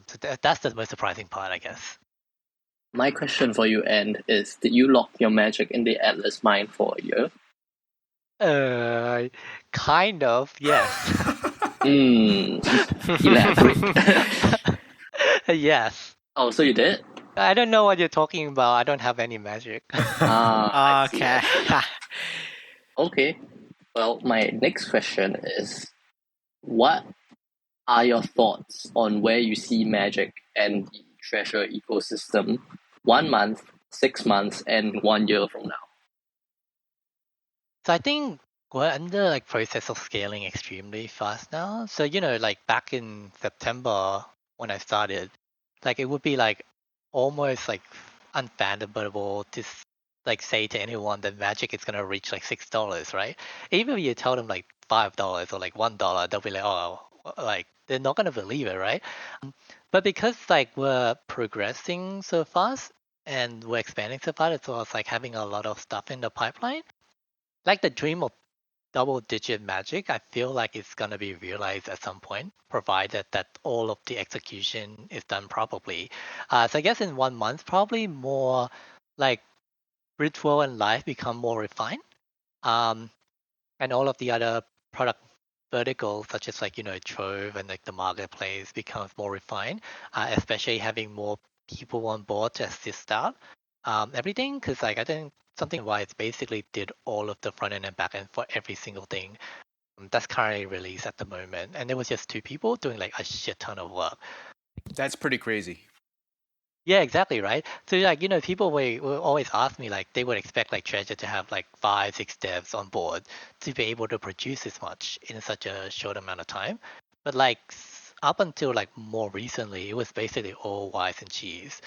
Speaker 1: So that's the most surprising part, I guess.
Speaker 3: My question for you, Anne, is did you lock your magic in the Atlas mine for a year?
Speaker 1: Kind of, yes.
Speaker 3: Elaborate.
Speaker 1: Yes.
Speaker 3: Oh, so you did?
Speaker 1: I don't know what you're talking about. I don't have any magic.
Speaker 3: I see,
Speaker 5: Okay.
Speaker 3: I see. Okay. Well, my next question is, what are your thoughts on where you see magic and the treasure ecosystem 1 month, 6 months, and 1 year from now?
Speaker 1: So I think we're under like process of scaling extremely fast now. So like back in September when I started, like it would be like almost like unfathomable to like say to anyone that Magic is gonna reach like $6, right? Even if you tell them like $5 or like $1, they'll be like, oh, like they're not gonna believe it, right? But because like we're progressing so fast and we're expanding so fast, as well as like having a lot of stuff in the pipeline, like the dream of double digit Magic, I feel like it's gonna be realized at some point, provided that all of the execution is done properly. So I guess in 1 month, probably more like Bridgeworld and Live become more refined. Um, and all of the other product verticals, such as like Trove and like the marketplace, becomes more refined, especially having more people on board to assist out everything. Because like I think something why it's basically did all of the front end and back end for every single thing that's currently released at the moment, and there was just 2 people doing like a shit ton of work.
Speaker 4: That's pretty crazy.
Speaker 1: Yeah, exactly, right? So like, people will always ask me like they would expect like Treasure to have like 5, 6 devs on board to be able to produce this much in such a short amount of time. But like up until like more recently, it was basically all Y's and G's.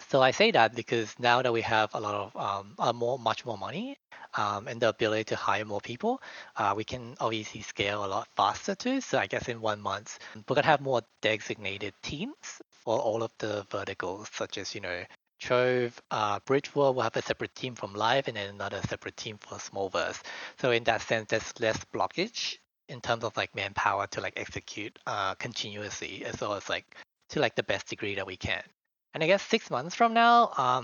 Speaker 1: So I say that because now that we have a lot of much more money, and the ability to hire more people, we can obviously scale a lot faster too. So I guess in 1 month, we're gonna have more designated teams for all of the verticals, such as Trove, Bridgeworld will have a separate team from Live, and then another separate team for Smallverse. So in that sense, there's less blockage in terms of like manpower to like execute continuously, as well as like to like the best degree that we can. And I guess 6 months from now,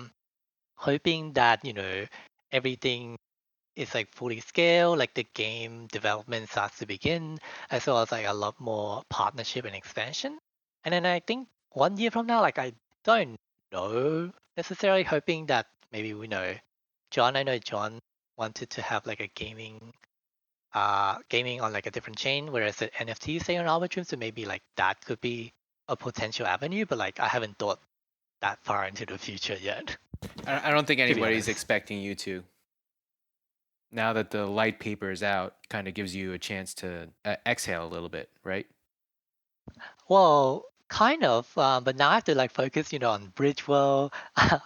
Speaker 1: hoping that everything is like fully scaled, like the game development starts to begin, as well as like a lot more partnership and expansion. And then I think 1 year from now, like I don't know necessarily, hoping that maybe John. I know John wanted to have like a gaming on like a different chain, whereas the NFT say on Arbitrum, so maybe like that could be a potential avenue. But like I haven't thought that far into the future yet.
Speaker 4: I don't think anybody's
Speaker 1: honest.
Speaker 4: expecting you to. Now that the Litepaper is out, kind of gives you a chance to exhale a little bit, right?
Speaker 1: Well, kind of, but now I have to like focus, on Bridgeworld,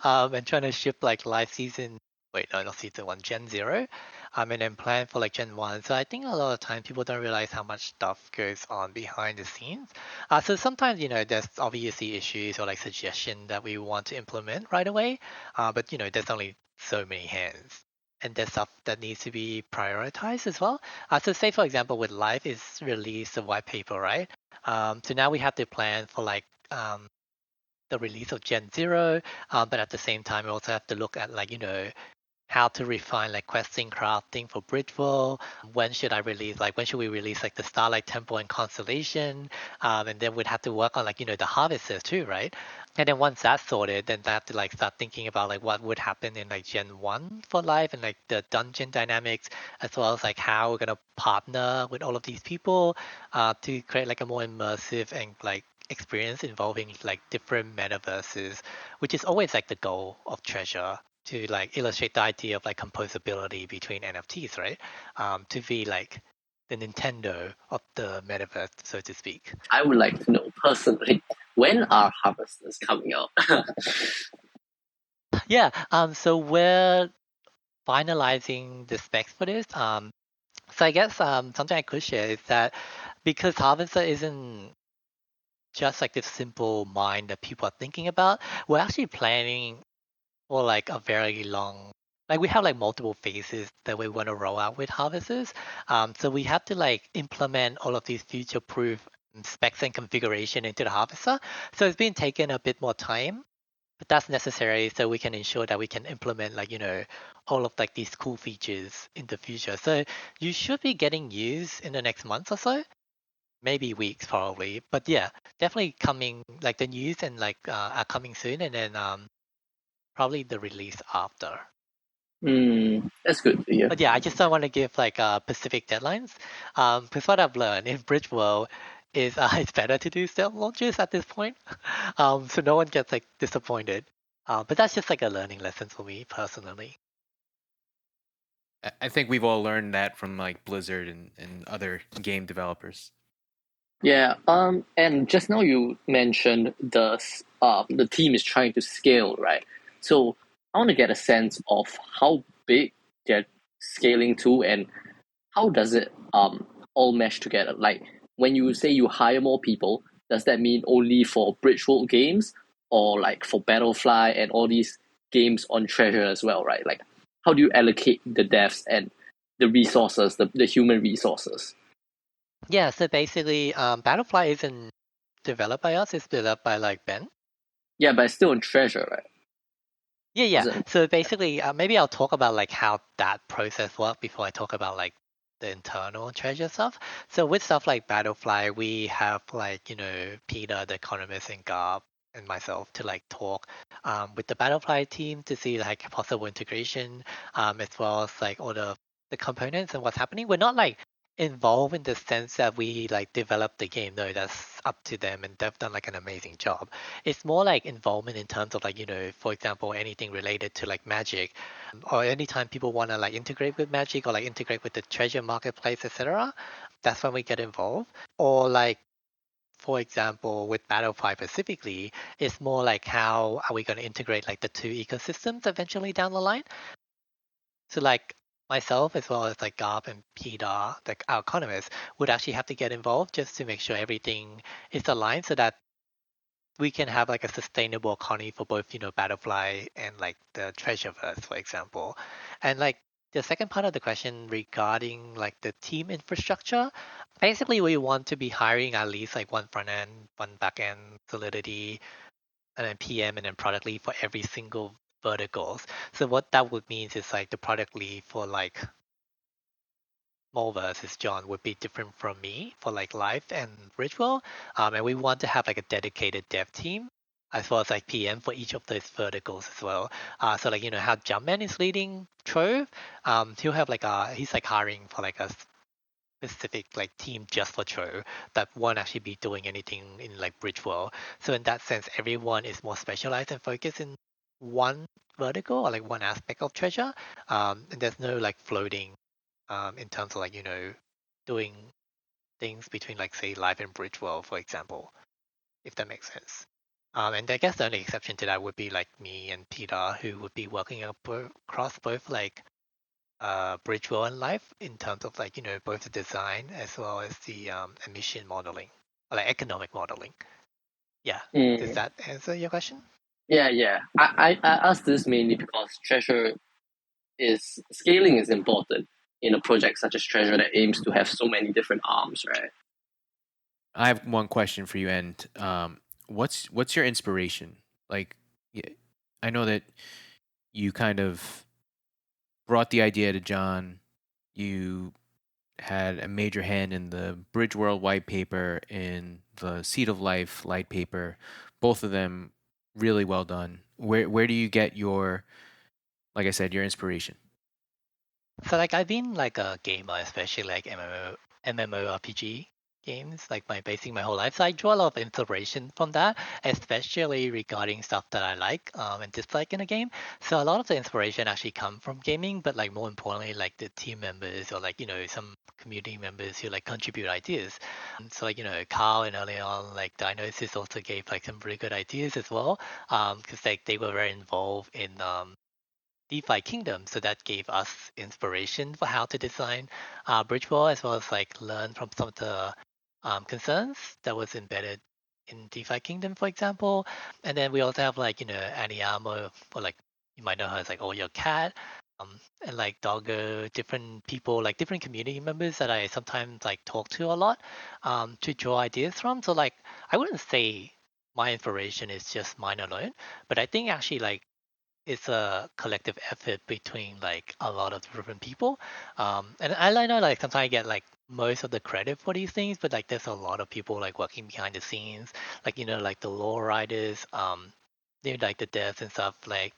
Speaker 1: and trying to ship like live season. Wait, no, not season 1, Gen 0, and then plan for like Gen 1. So I think a lot of time people don't realize how much stuff goes on behind the scenes. So sometimes, there's obviously issues or like suggestion that we want to implement right away, but there's only so many hands. And there's stuff that needs to be prioritized as well. So say for example, with Live is released a white paper, right? So now we have to plan for like the release of Gen 0, but at the same time, we also have to look at like, how to refine like questing crafting for Bridgeworld. When should I release, like when should we release like the Starlight Temple and Constellation? And then we'd have to work on like, the harvesters too, right? And then once that's sorted, then I have to like start thinking about like what would happen in like Gen 1 for Live and like the dungeon dynamics, as well as like how we're gonna partner with all of these people to create like a more immersive and like experience involving like different metaverses, which is always like the goal of Treasure, to like illustrate the idea of like composability between NFTs, right? To be like the Nintendo of the metaverse, so to speak.
Speaker 3: I would like to know personally, when are harvesters coming out?
Speaker 1: Yeah. So we're finalizing the specs for this. So I guess something I could share is that because Harvester isn't just like this simple mine that people are thinking about, we're actually planning for like a very long, like we have like multiple phases that we want to roll out with harvesters. So we have to like implement all of these future proof specs and configuration into the harvester. So it's been taking a bit more time, but that's necessary so we can ensure that we can implement like all of like these cool features in the future. So you should be getting used in the next month or so, maybe weeks probably. But yeah, definitely coming, like the news and like are coming soon, and then probably the release after.
Speaker 3: That's good to hear.
Speaker 1: But yeah, I just don't want to give like specific deadlines. Because what I've learned in Bridgeworld, is it's better to do stealth launches at this point, so no one gets like disappointed. But that's just like a learning lesson for me personally.
Speaker 4: I think we've all learned that from like Blizzard and other game developers.
Speaker 3: Yeah, and just now you mentioned the team is trying to scale, right? So I want to get a sense of how big they're scaling to, and how does it all mesh together? Like when you say you hire more people, does that mean only for Bridgeworld games, or like for Battlefly and all these games on Treasure as well, right? Like how do you allocate the devs and the resources, the human resources?
Speaker 1: Yeah, so basically, Battlefly isn't developed by us; it's developed by like Ben.
Speaker 3: Yeah, but it's still on Treasure, right?
Speaker 1: Yeah.
Speaker 3: Isn't
Speaker 1: So basically, maybe I'll talk about like how that process works before I talk about like the internal treasure stuff. So with stuff like Battlefly, we have like Peter, the economist, and Garb and myself to like talk with the Battlefly team to see like possible integration, as well as like all the components and what's happening. We're not like involved in the sense that we like develop the game. No, that's up to them, and they've done like an amazing job. It's more like involvement in terms of like for example, anything related to like magic, or anytime people want to like integrate with magic or like integrate with the treasure marketplace, etc. That's when we get involved. Or like, for example, with Battlefy specifically, it's more like how are we going to integrate like the two ecosystems eventually down the line. So like myself as well as like Garb and Peter, like our economists, would actually have to get involved just to make sure everything is aligned so that we can have like a sustainable economy for both, Battlefly and like the Treasureverse, for example. And like the second part of the question regarding like the team infrastructure, basically we want to be hiring at least like one front end, one back end, Solidity, and then PM and then product lead for every single verticals. So what that would mean is like the product lead for like Mulverse is John would be different from me for like Life and Bridgeworld. And we want to have like a dedicated dev team as well as like PM for each of those verticals as well. So like how Jumpman is leading Trove, he'll have like he's like hiring for like a specific like team just for Trove that won't actually be doing anything in like Bridgeworld. So in that sense, everyone is more specialized and focused in one vertical or like one aspect of treasure. And there's no like floating in terms of like doing things between like say Live and Bridgewell, for example, if that makes sense. And I guess the only exception to that would be like me and Peter, who would be working across both like Bridgewell and Live in terms of like both the design as well as the emission modeling or like economic modeling. Yeah, does
Speaker 3: Mm,
Speaker 1: that answer your question?
Speaker 3: yeah. I asked this mainly because Treasure is scaling is important in a project such as Treasure that aims to have so many different arms, right?
Speaker 4: I have one question for you, and what's your inspiration? Like, I know that you kind of brought the idea to John. You had a major hand in the Bridgeworld white paper, in the Seed of Life light paper. Both of them really well done. Where do you get your, like I said, your inspiration?
Speaker 1: So like I've been like a gamer, especially like MMORPG games, like my basing my whole life. So I draw a lot of inspiration from that, especially regarding stuff that I like and dislike in a game. So a lot of the inspiration actually come from gaming, but like more importantly, like the team members or like some community members who like contribute ideas. So like Carl and early on like Diagnosis also gave like some really good ideas as well, because like they were very involved in DeFi Kingdom. So that gave us inspiration for how to design Bridgewall, as well as like learn from some of the concerns that was embedded in DeFi Kingdom, for example. And then we also have like Aniyamo, or like you might know her as like Oh Your Cat, and like Doggo, different people, like different community members that I sometimes like talk to a lot to draw ideas from. So like I wouldn't say my inspiration is just mine alone, but I think actually like it's a collective effort between like a lot of different people. And I know like sometimes I get like most of the credit for these things, but like there's a lot of people like working behind the scenes, like like the lore writers, like the devs and stuff, like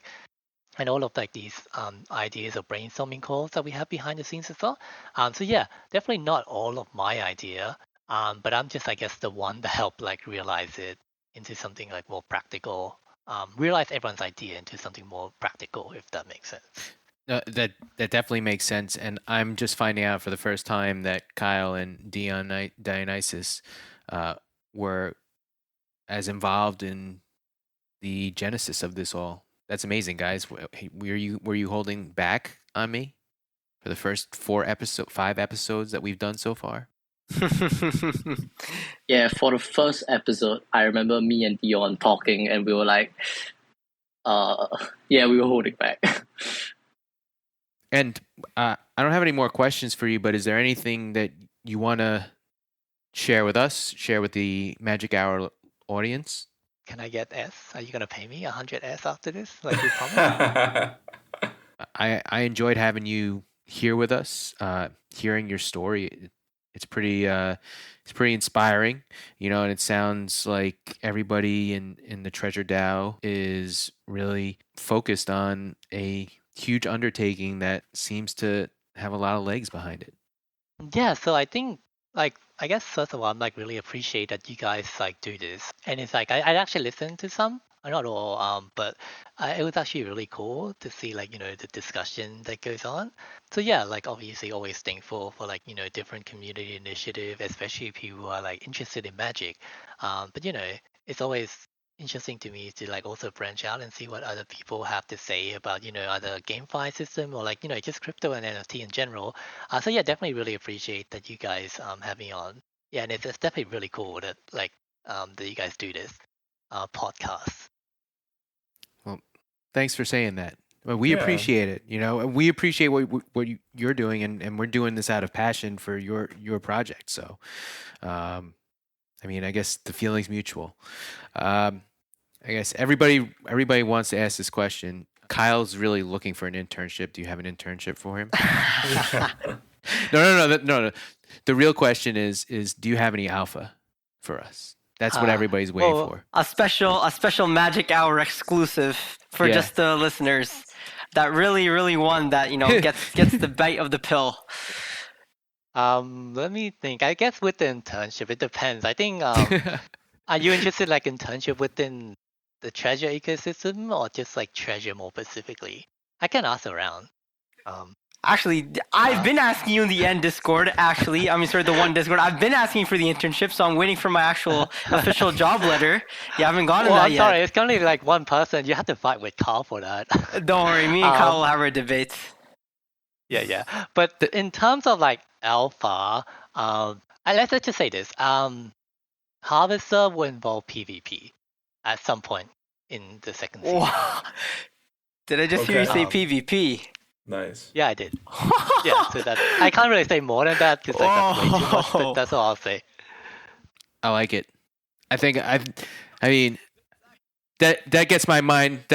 Speaker 1: and all of like these ideas or brainstorming calls that we have behind the scenes as well. So yeah, definitely not all of my idea. But I'm just, I guess, the one that helped like realize it into something like more practical. Realize everyone's idea into something more practical, if that makes sense.
Speaker 4: That definitely makes sense, and I'm just finding out for the first time that Kyle and Dionysus were as involved in the genesis of this all. That's amazing, guys. Were you holding back on me for the first 5 episodes that we've done so far?
Speaker 3: Yeah, for the first episode, I remember me and Dion talking, and we were like, yeah, we were holding back.
Speaker 4: And I don't have any more questions for you, but is there anything that you want to share with us, share with the Magic Hour audience?
Speaker 1: Can I get S? Are you gonna pay me 100 S after this, like you promised?
Speaker 4: I enjoyed having you here with us, hearing your story. It's pretty inspiring, and it sounds like everybody in the Treasure DAO is really focused on a huge undertaking that seems to have a lot of legs behind it.
Speaker 1: Yeah, so I think like I guess first of all, I'm like really appreciate that you guys like do this, and it's like I actually listened to some, not all, but it was actually really cool to see like the discussion that goes on. So yeah, like obviously always thankful for like different community initiative, especially people who are like interested in magic. But it's always interesting to me to like also branch out and see what other people have to say about either GameFi system or like just crypto and NFT in general. So yeah, definitely really appreciate that you guys have me on. Yeah, and it's definitely really cool that like that you guys do this podcast.
Speaker 4: Well, thanks for saying that. Well, we
Speaker 2: Yeah.
Speaker 4: appreciate it. We appreciate what you're doing, and we're doing this out of passion for your project. So, I mean, I guess the feeling's mutual. I guess everybody wants to ask this question. Kyle's really looking for an internship. Do you have an internship for him? No. The real question is do you have any alpha for us? That's what everybody's waiting for.
Speaker 5: A special Magic Hour exclusive for
Speaker 4: Yeah.
Speaker 5: just the listeners. That really one that gets the bite of the pill.
Speaker 1: Let me think. I guess with the internship, it depends. I think are you interested like internship within the treasure ecosystem or just like treasure more specifically? I can ask around.
Speaker 5: Actually, I've been asking you in the N Discord. Actually, I mean, sorry, the one Discord. I've been asking for the internship, so I'm waiting for my actual official job letter. You haven't gotten
Speaker 1: Well,
Speaker 5: that
Speaker 1: I'm
Speaker 5: yet.
Speaker 1: sorry, it's only like one person. You have to fight with Carl for that.
Speaker 5: Don't worry, me and Kyle will have our debates.
Speaker 1: Yeah. But in terms of like alpha, let's just say this. Harvester will involve PvP at some point in the second season.
Speaker 5: Wow. Did I just hear you say PvP?
Speaker 2: Nice.
Speaker 1: Yeah, I did. Yeah, so that I can't really say more than that because like, that's way too much. But that's all I'll say.
Speaker 4: I like it. I mean that gets my mind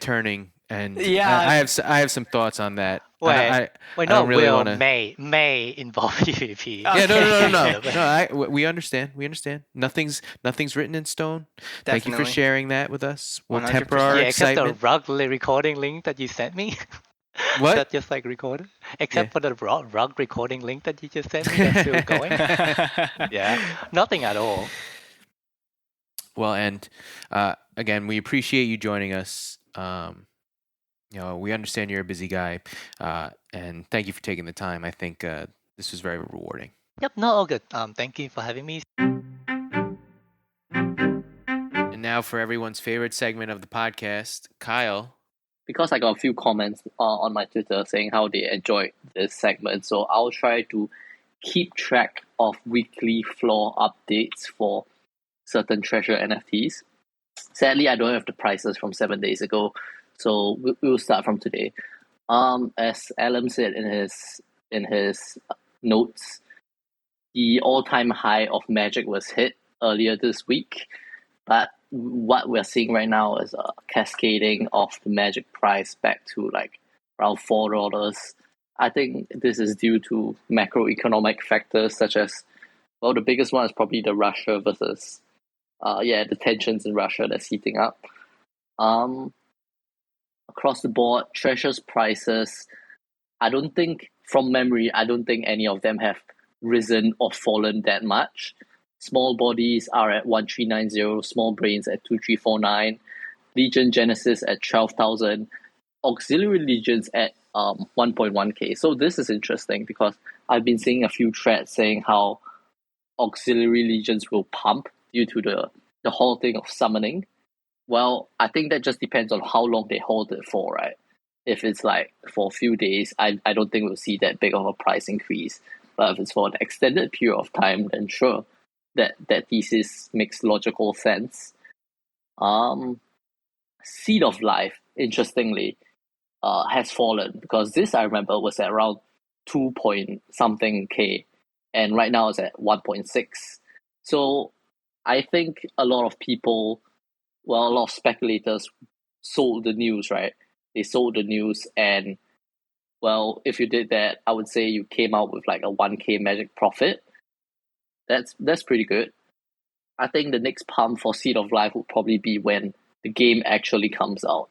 Speaker 4: turning, and
Speaker 5: Yeah.
Speaker 4: I have some thoughts on that.
Speaker 1: Wait,
Speaker 4: I
Speaker 1: no,
Speaker 4: don't really
Speaker 1: will
Speaker 4: wanna...
Speaker 1: may involve PvP.
Speaker 4: Yeah, no.
Speaker 1: Okay.
Speaker 4: No, we understand. Nothing's written in stone. Thank you for
Speaker 5: Definitely.
Speaker 4: sharing that with us. We'll
Speaker 5: 100%.
Speaker 4: temper our
Speaker 1: Yeah, except the
Speaker 4: excitement.
Speaker 1: rug recording link that you sent me.
Speaker 4: What?
Speaker 1: That just like recorded. Except for the rug recording link that you just sent me, that's still going. Yeah, nothing at all.
Speaker 4: Well, and again, we appreciate you joining us. We understand you're a busy guy, and thank you for taking the time. I think this was very rewarding.
Speaker 1: Yep, no, all good. Thank you for having me.
Speaker 4: And now for everyone's favorite segment of the podcast, Kyle.
Speaker 3: Because I got a few comments on my Twitter saying how they enjoyed this segment, so I'll try to keep track of weekly floor updates for certain treasure NFTs. Sadly, I don't have the prices from 7 days ago, so we'll start from today. As Alan said in his notes, the all-time high of Magic was hit earlier this week, but what we're seeing right now is a cascading of the Magic price back to like around $4. I think this is due to macroeconomic factors such as, well, the biggest one is probably the Russia versus, the tensions in Russia that's heating up. Across the board, treasures prices, from memory, I don't think any of them have risen or fallen that much. Small bodies are at 1390, small brains at 2349, Legion Genesis at 12,000, auxiliary legions at 1.1k. So this is interesting because I've been seeing a few threads saying how auxiliary legions will pump due to the halting of summoning. Well, I think that just depends on how long they hold it for, right? If it's like for a few days, I don't think we'll see that big of a price increase. But if it's for an extended period of time, then sure, that thesis makes logical sense. Seed of Life, interestingly, has fallen because this I remember was at around 2 point something K, and right now it's at 1.6. So I think a lot of people, well, a lot of speculators sold the news, right? They sold the news, and well, if you did that, I would say you came out with like a 1k magic profit. That's pretty good. I think the next pump for Seed of Life would probably be when the game actually comes out.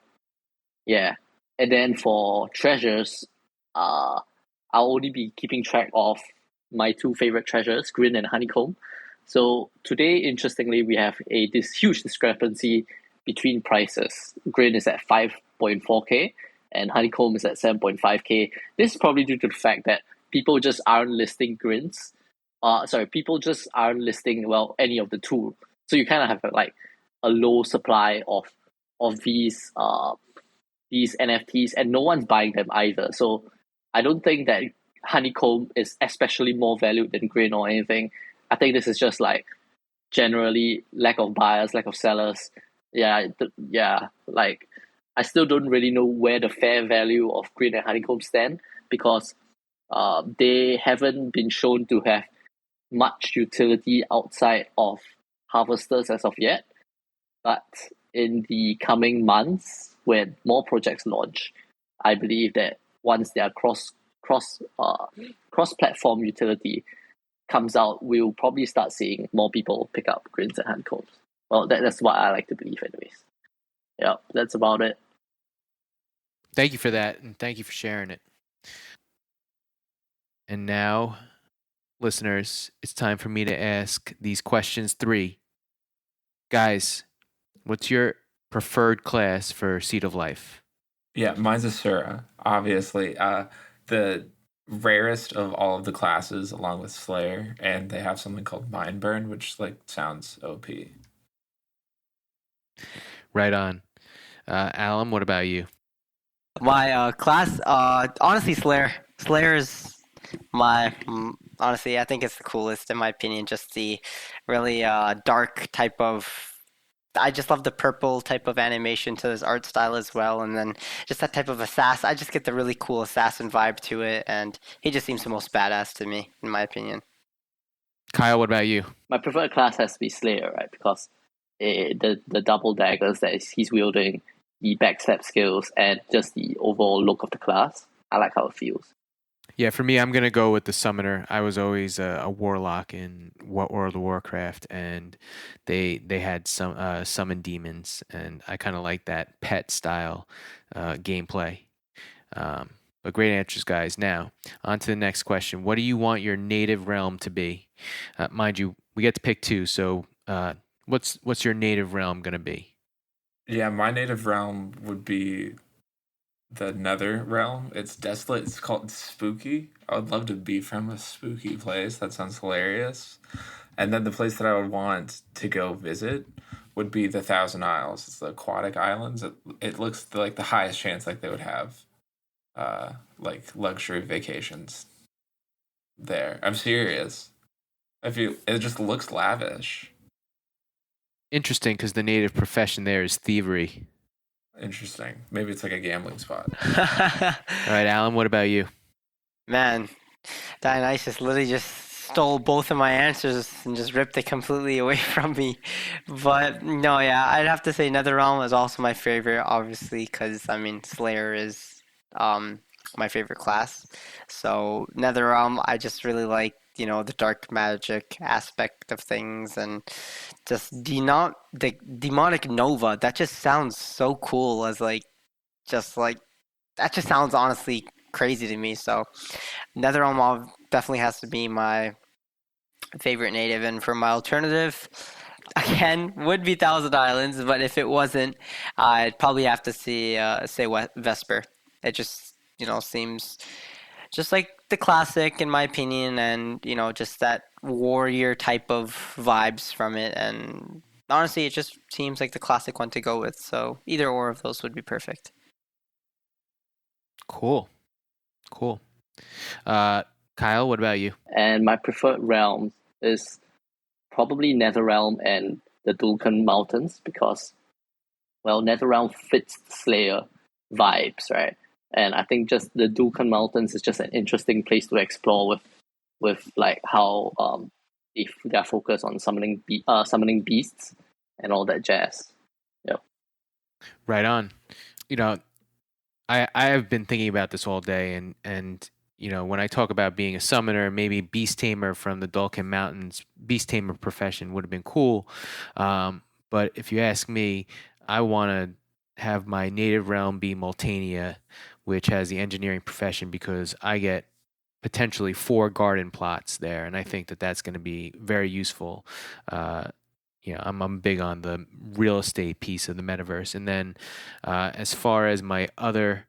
Speaker 3: Yeah. And then for treasures, I'll only be keeping track of my two favorite treasures, Grin and Honeycomb. So today, interestingly, we have this huge discrepancy between prices. Grin is at 5.4k and Honeycomb is at 7.5k. This is probably due to the fact that people just aren't listing Grins. People just aren't listing, well, any of the two. So you kind of have like a low supply of these NFTs, and no one's buying them either. So I don't think that Honeycomb is especially more valued than Grin or anything. I think this is just like generally lack of buyers, lack of sellers. Like I still don't really know where the fair value of Grin and Honeycomb stand because they haven't been shown to have much utility outside of harvesters as of yet. But in the coming months, when more projects launch, I believe that once their cross platform utility comes out, we'll probably start seeing more people pick up Grins and Honeycombs. Well, that's what I like to believe, anyways. Yeah, that's about it.
Speaker 4: Thank you for that, and thank you for sharing it. And now, listeners, it's time for me to ask these questions 3. Guys, what's your preferred class for Seed of Life?
Speaker 2: Yeah, mine's Asura, obviously. The rarest of all of the classes, along with Slayer, and they have something called Mind Burn, which like sounds OP.
Speaker 4: Right on. Alan, what about you?
Speaker 5: My class, honestly, Slayer. Slayer is honestly, I think it's the coolest in my opinion. Just the really dark type of. I just love the purple type of animation to his art style as well, and then just that type of assassin. I just get the really cool assassin vibe to it, and he just seems the most badass to me, in my opinion.
Speaker 4: Kyle, what about you?
Speaker 3: My preferred class has to be Slayer, right? Because the double daggers that he's wielding, the backstab skills, and just the overall look of the class. I like how it feels.
Speaker 4: Yeah, for me, I'm going to go with the Summoner. I was always a Warlock in World of Warcraft, and they had some summon demons, and I kind of like that pet style gameplay. But great answers, guys. Now, on to the next question. What do you want your native realm to be? Mind you, we get to pick 2, so what's your native realm going to be?
Speaker 2: Yeah, my native realm would be the Nether realm. It's desolate. It's called Spooky. I would love to be from a spooky place. That sounds hilarious. And then the place that I would want to go visit would be the Thousand Isles. It's the aquatic islands. It looks like the highest chance like they would have like luxury vacations there. I'm serious. It just looks lavish.
Speaker 4: Interesting, because the native profession there is thievery.
Speaker 2: Interesting. Maybe it's like a gambling spot.
Speaker 4: All right, Alan, what about you?
Speaker 5: Man, Dionysus literally just stole both of my answers and just ripped it completely away from me. But no, yeah, I'd have to say NetherRealm is also my favorite, obviously, because I mean Slayer is my favorite class. So NetherRealm, I just really like the dark magic aspect of things, and just the demonic nova. That just sounds so cool as that just sounds honestly crazy to me. So NetherRealm definitely has to be my favorite native, and for my alternative, again, would be Thousand Islands, but if it wasn't, I'd probably have to say Vesper. It just seems just like the classic in my opinion, and just that warrior type of vibes from it, and honestly, it just seems like the classic one to go with. So either or of those would be perfect.
Speaker 4: Cool. Kyle, what about you?
Speaker 3: And my preferred realm is probably Netherrealm and the Dulcan Mountains because, well, Netherrealm fits the Slayer vibes, right? And I think just the Dulcan Mountains is just an interesting place to explore with like how they're focused on summoning beasts and all that jazz. Yep.
Speaker 4: Right on. I have been thinking about this all day, and when I talk about being a summoner, maybe Beast Tamer from the Dulcan Mountains, Beast Tamer profession would have been cool. But if you ask me, I want to have my native realm be Multania, which has the engineering profession, because I get potentially 4 garden plots there, and I think that that's going to be very useful. I'm big on the real estate piece of the metaverse. And then as far as my other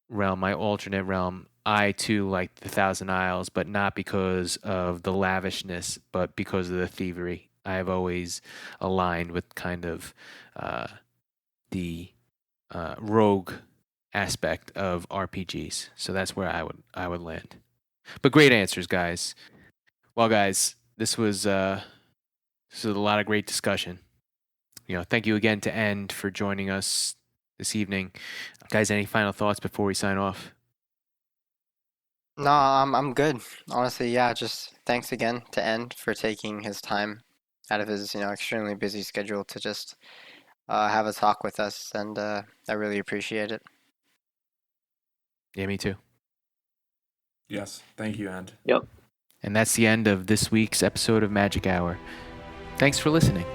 Speaker 4: realm, my alternate realm, I too like the Thousand Isles, but not because of the lavishness, but because of the thievery. I have always aligned with kind of the rogue aspect of RPGs. So that's where I would land. But great answers, guys. Well, guys, this was a lot of great discussion. Thank you again to End for joining us this evening. Guys, any final thoughts before we sign off?
Speaker 5: No, I'm good. Honestly, yeah, just thanks again to End for taking his time out of his, extremely busy schedule to just have a talk with us, and I really appreciate it.
Speaker 4: Yeah, me too.
Speaker 2: Yes, thank you, End.
Speaker 3: Yep.
Speaker 4: And that's the end of this week's episode of Magic Hour. Thanks for listening.